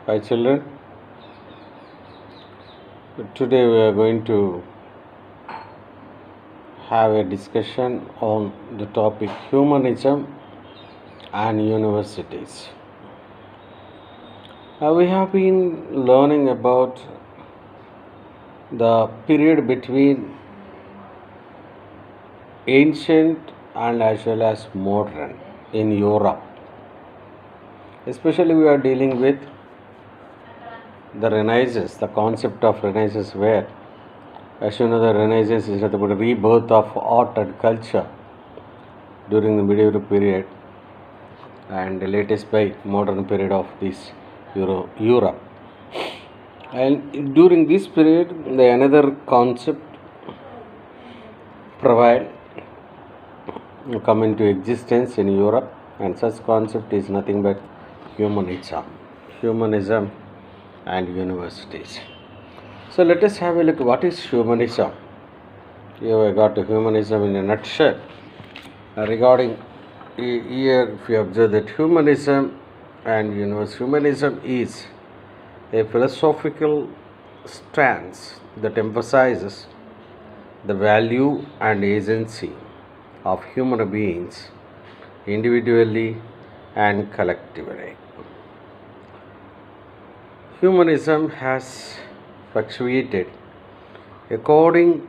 Hi children, today we are going to have a discussion on the topic humanism and universities. We have been learning about the period between ancient and as well as modern in Europe. Especially we are dealing with the Renaissance, the concept of Renaissance where as you know, the Renaissance is about the rebirth of art and culture during the medieval period and the latest by modern period of this Europe. And during this period, the another concept provide come into existence in Europe, and such concept is nothing but humanism and universities. So let us have a look. What is humanism? Here I got humanism in a nutshell. Regarding here, if you observe that humanism and humanism is a philosophical stance that emphasizes the value and agency of human beings individually and collectively. Humanism has fluctuated according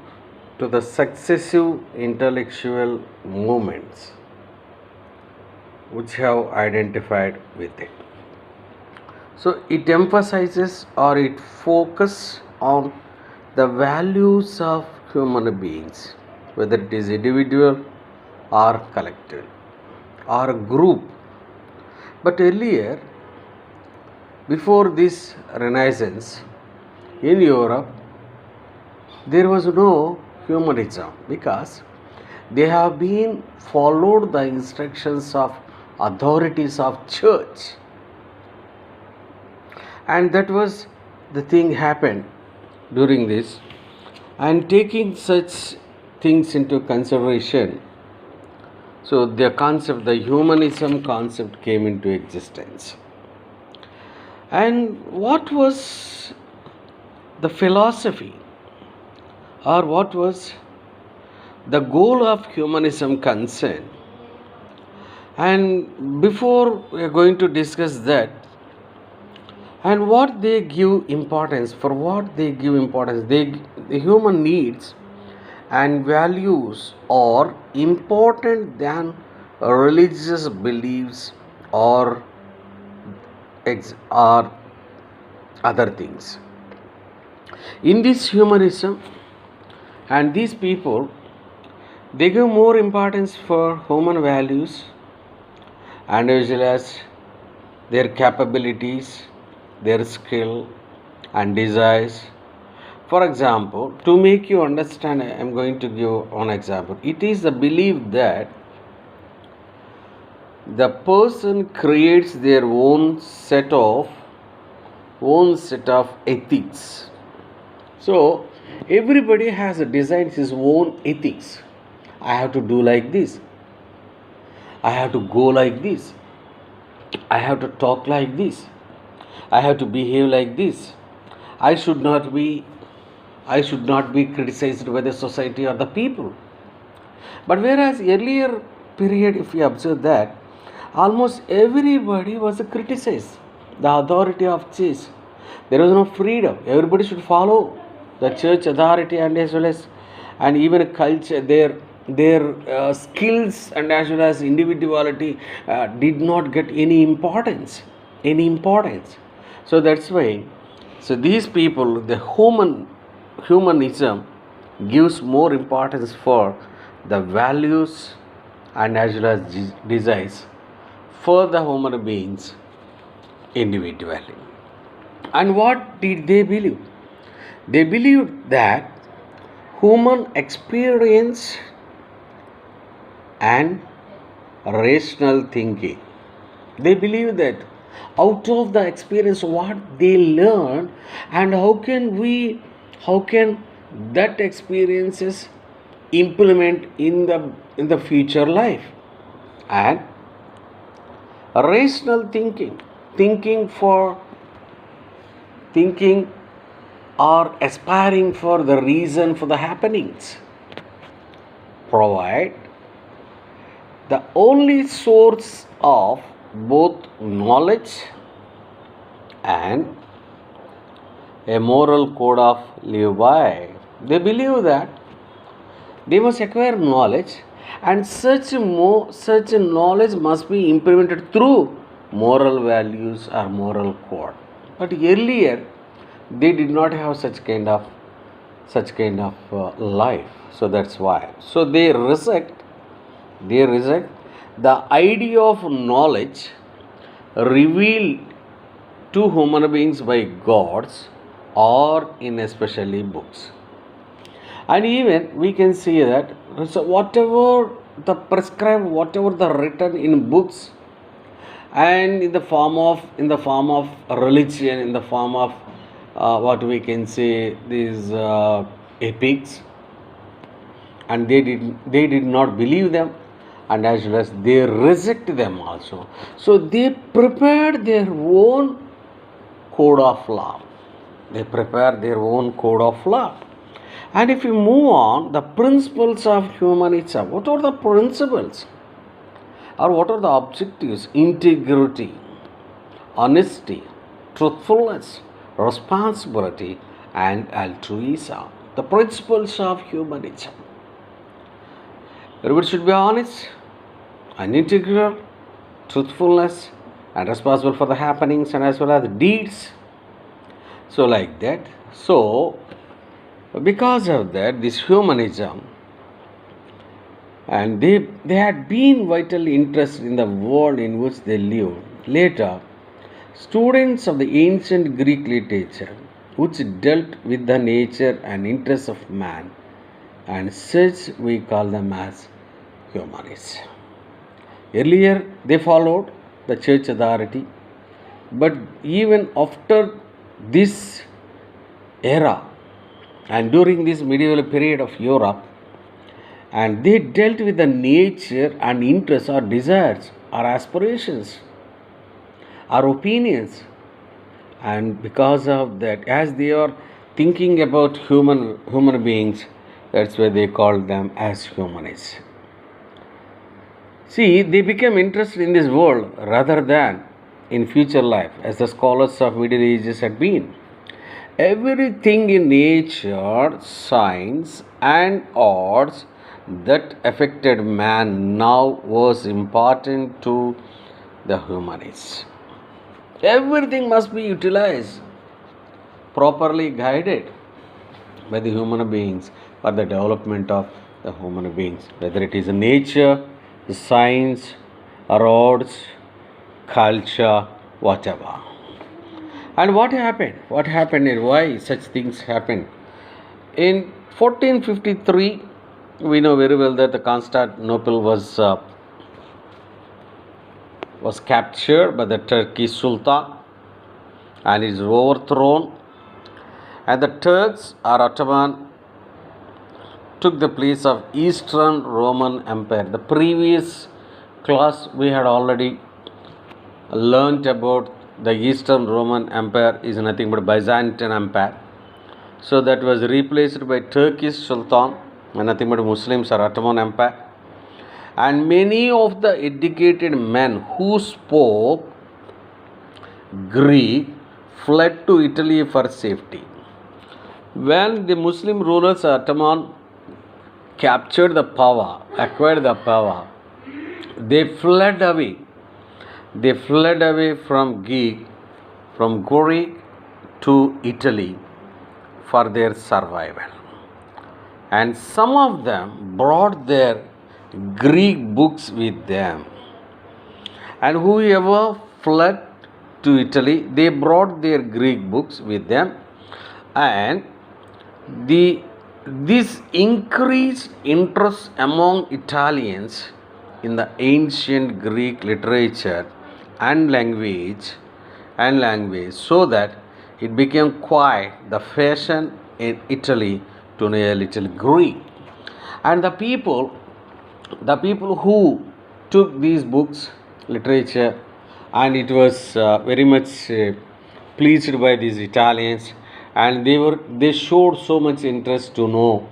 to the successive intellectual movements which have identified with it. So it emphasizes or it focuses on the values of human beings, whether it is individual or collective or group. But earlier, before this Renaissance in Europe, there was no humanism because they have been followed the instructions of authorities of church, and that was the thing happened during this. And taking such things into consideration, so the humanism concept came into existence. And what was the philosophy or what was the goal of humanism concerned? And before we are going to discuss that, and what they give importance, the human needs and values are important than religious beliefs or other things. In this humanism, and these people, they give more importance for human values and as well as their capabilities, their skill and desires. For example, to make you understand, I am going to give one example. It is the belief that the person creates their own set of ethics. So everybody has designed his own ethics. I have to do like this. I have to go like this. I have to talk like this. I have to behave like this. I should not be criticized by the society or the people. But whereas earlier period, if you observe that, almost everybody was criticized the authority of church. There was no freedom. Everybody should follow the church authority and as well as and even culture, their skills and as well as individuality did not get any importance. So that's why. So these people, the humanism gives more importance for the values and as well as desires for the human beings individually. And what did they believe? They believed that human experience and rational thinking. They believe that out of the experience what they learn, and how can that experiences implement in the future life. And rational thinking for thinking or aspiring for the reason for the happenings. Provide the only source of both knowledge and a moral code of live by. They believe that they must acquire knowledge, and such knowledge must be implemented through moral values or moral code. But earlier, they did not have such kind of life. So that's why. So they reject the idea of knowledge revealed to human beings by gods or in especially books. And even we can see that, so whatever the prescribed, whatever the written in books and in the form of religion, in the form of what we can say these epics, and they did not believe them, and as well as they reject them also. So they prepared their own code of law. They prepare their own code of law. And if you move on, the principles of human nature, what are the principles or what are the objectives? Integrity, honesty, truthfulness, responsibility, and altruism. The principles of human nature. Everybody should be honest and integral, truthfulness, and responsible for the happenings and as well as the deeds. So, like that. So, because of that, this humanism, and they had been vitally interested in the world in which they lived. Later, students of the ancient Greek literature, which dealt with the nature and interests of man, and such we call them as humanists. Earlier, they followed the church authority, but even after this era and during this medieval period of Europe, and they dealt with the nature and interests or desires or aspirations or opinions, and because of that, as they are thinking about human beings, that's why they call them as humanists. See, they became interested in this world rather than in future life, as the scholars of Middle Ages had been. Everything in nature, science, and arts that affected man now was important to the humanists. Everything must be utilized, properly guided by the human beings for the development of the human beings, whether it is nature, science, arts, culture, whatever. And what happened? What happened and why such things happened? In 1453, we know very well that the Constantinople was captured by the Turkish Sultan and is overthrown, and the Turks or Ottoman took the place of Eastern Roman Empire. The previous class we had already learnt about the Eastern Roman Empire is nothing but Byzantine Empire. So that was replaced by Turkish Sultan and nothing but Muslims or Ottoman Empire. And many of the educated men who spoke Greek fled to Italy for safety. When the Muslim rulers Ottoman captured the power, acquired the power, they fled away. They fled away from Greek to Italy for their survival. And some of them brought their Greek books with them. And whoever fled to Italy, they brought their Greek books with them. And this increased interest among Italians in the ancient Greek literature and language, so that it became quite the fashion in Italy to know a little Greek. And the people who took these books, literature, and it was very much pleased by these Italians, and they showed so much interest to know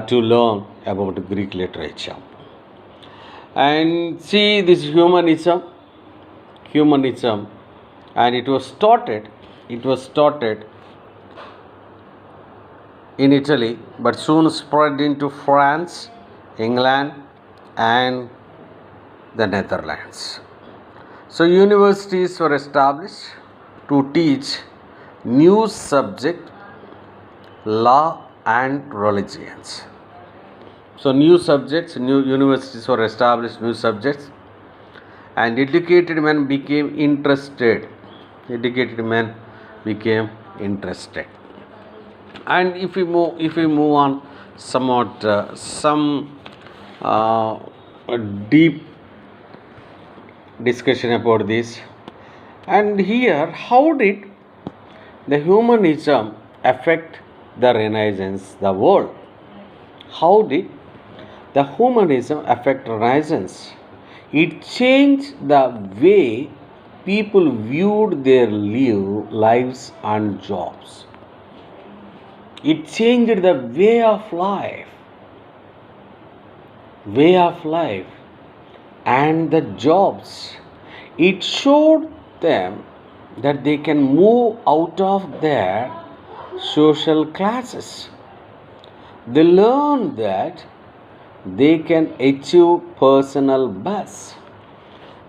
to learn about Greek literature. And see this humanism, and it was started in Italy, but soon spread into France, England, and the Netherlands. So universities were established to teach new subject, law and religions. So new subjects, new universities were established, new subjects, and educated men became interested. Educated men became interested. And if we move on somewhat some a deep discussion about this, and here how did the humanism affect the Renaissance, the world? How did the humanism affect Renaissance? It changed the way people viewed their lives and jobs. It changed the way of life and the jobs. It showed them that they can move out of their social classes. They learned that they can achieve personal best.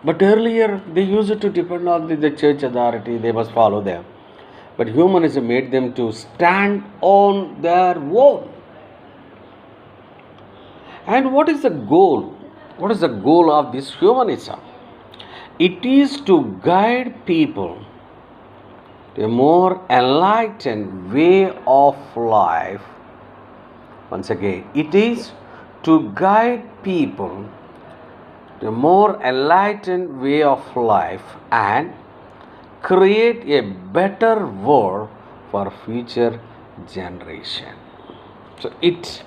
But earlier they used to depend on the church authority, they must follow them. But humanism made them to stand on their own. And what is the goal? What is the goal of this humanism? It is to guide people to a more enlightened way of life. Once again, it is to guide people to a more enlightened way of life and create a better world for future generation. So it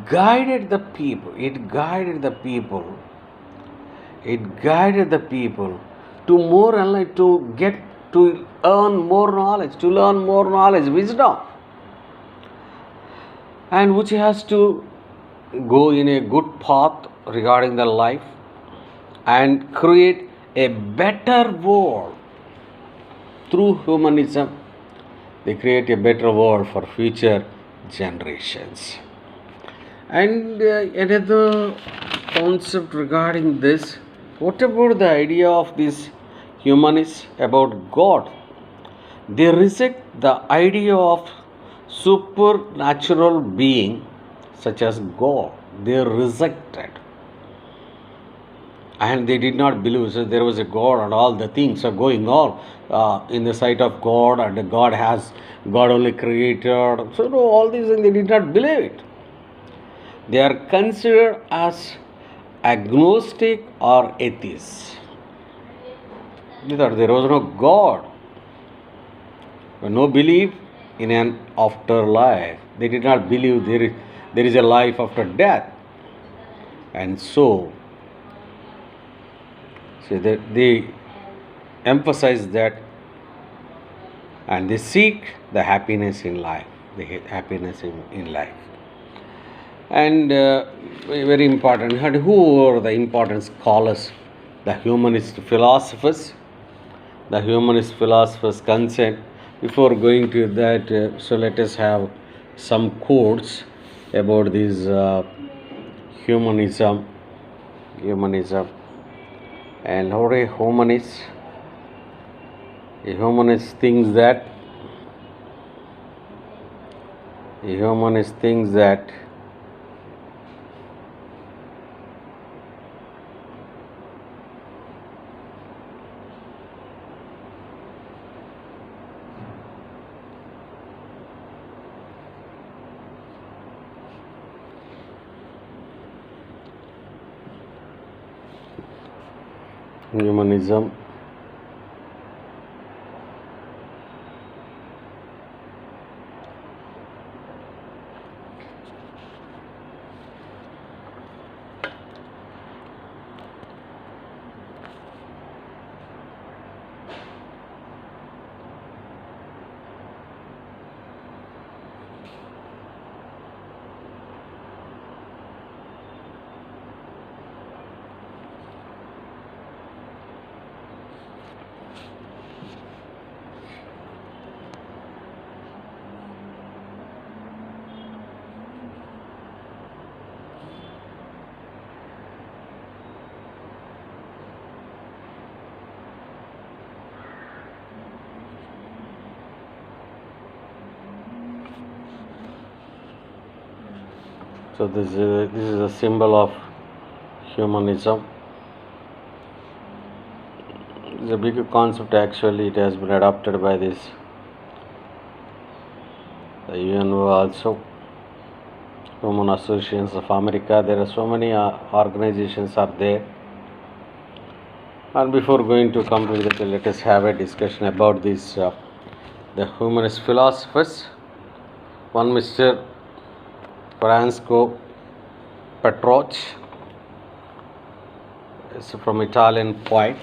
guided the people. It guided the people to more enlightened, to earn more knowledge, to learn more knowledge, wisdom, and which has to go in a good path regarding the life and create a better world. Through humanism, they create a better world for future generations. And another concept regarding this, what about the idea of these humanists about God? They reject the idea of supernatural being such as God. They rejected, and they did not believe so there was a God and all the things are going on in the sight of God, and God only created. So no, all these things they did not believe it. They are considered as agnostic or atheists. They thought there was no God, no belief in an afterlife. They did not believe there is a life after death, and so they emphasize that, and they seek the happiness in life, And very important, and who are the important scholars? The humanist philosophers concerned. Before going to that, so let us have some quotes about this humanism. And how a humanist thinks that humanism So this is a symbol of humanism. It's a big concept actually. It has been adopted by the UNO also, Human Associations of America. There are so many organizations are there. And before going to complete that, let us have a discussion about this the humanist philosophers. One Mr. Francisco Petrarch is from Italian poet.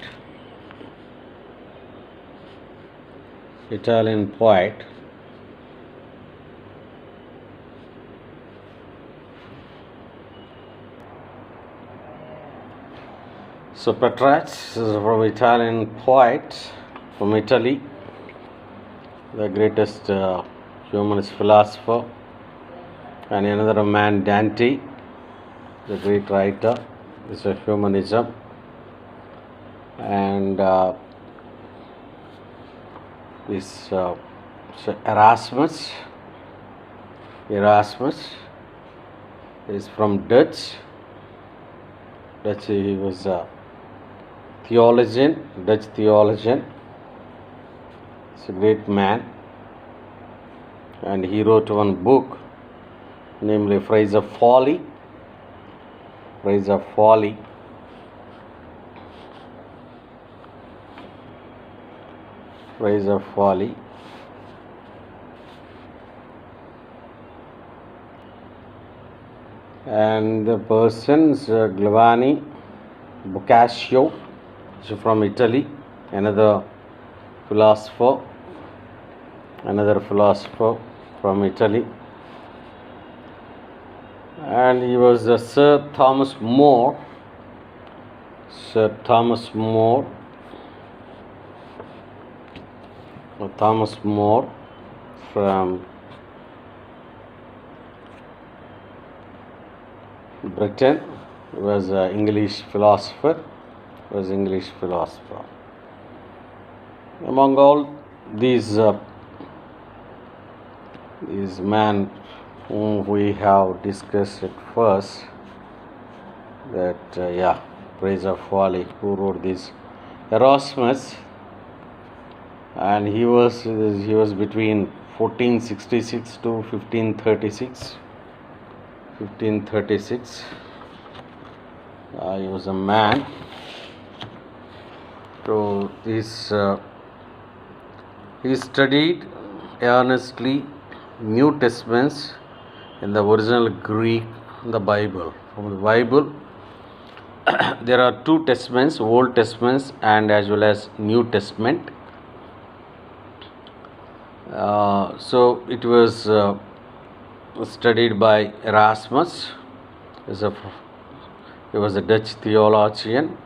So Petrarch is from Italian poet from Italy, the greatest humanist philosopher, and another man, Dante, the great writer. This is humanism, and this Erasmus is from Dutch. He was a Dutch theologian. He's a great man, and he wrote one book, namely Phrase of Folly. And the person's Giovanni Boccaccio is from Italy, another philosopher from Italy. And he was Sir Thomas More from Britain. He was an English philosopher. Among all these men whom we have discussed at first, that Praise of Folly, who wrote this? Erasmus, and he was between 1466 to 1536. He was a man. So this he studied earnestly New Testaments in the original Greek, the Bible. From the Bible, there are two testaments, Old Testaments and as well as New Testament. So it was studied by Erasmus. He was a Dutch theologian,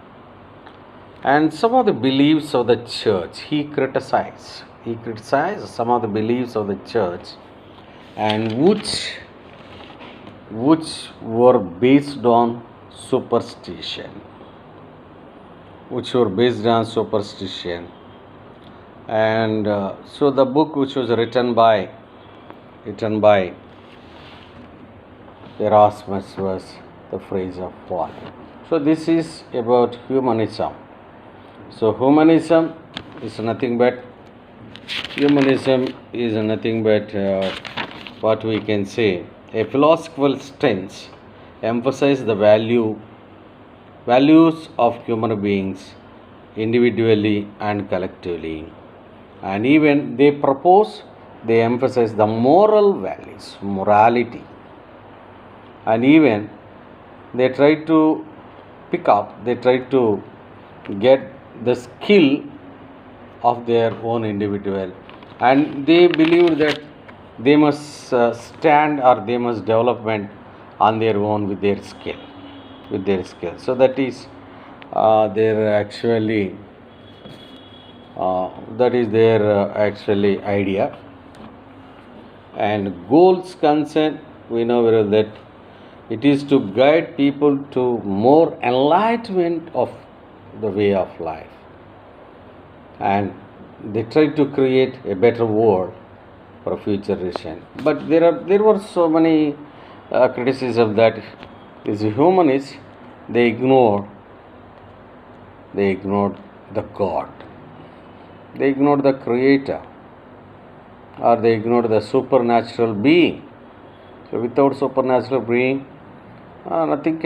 and some of the beliefs of the church he criticized some of the beliefs of the church, and which were based on superstition. And so the book which was written by Erasmus was the Phrase of Folly. So this is about humanism. So humanism is nothing but what we can say, a philosophical stance emphasize the values of human beings individually and collectively, and even they emphasize the moral values, morality, and even they try to get the skill of their own individual, and they believe that they must stand or they must development on their own with their skill. So that is their actually actually idea. And goals concern, we know very well that it is to guide people to more enlightenment of the way of life, and they try to create a better world for future generation. But there were so many criticism that is humanists, they ignored the God, they ignored the Creator, or they ignored the supernatural being. So without supernatural being, nothing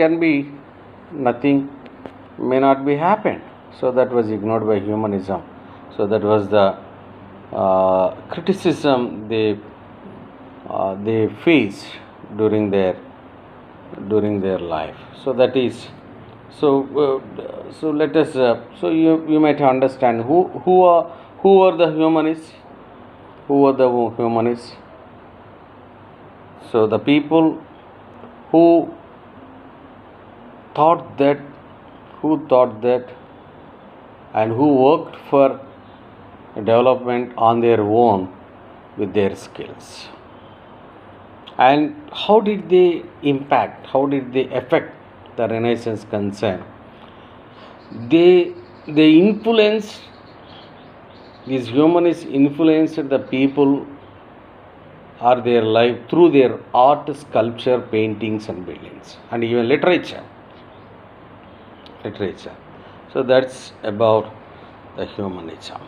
may not be happened. So that was ignored by humanism. So that was the criticism they faced during their life. So that is so let us so you might understand who are the humanists. Who are the humanists? So the people who thought that and who worked for development on their own with their skills. And how did they affect the Renaissance concern? They influenced, these humanists influenced the people or their life through their art, sculpture, paintings and buildings, and even literature. So that's about the humanism.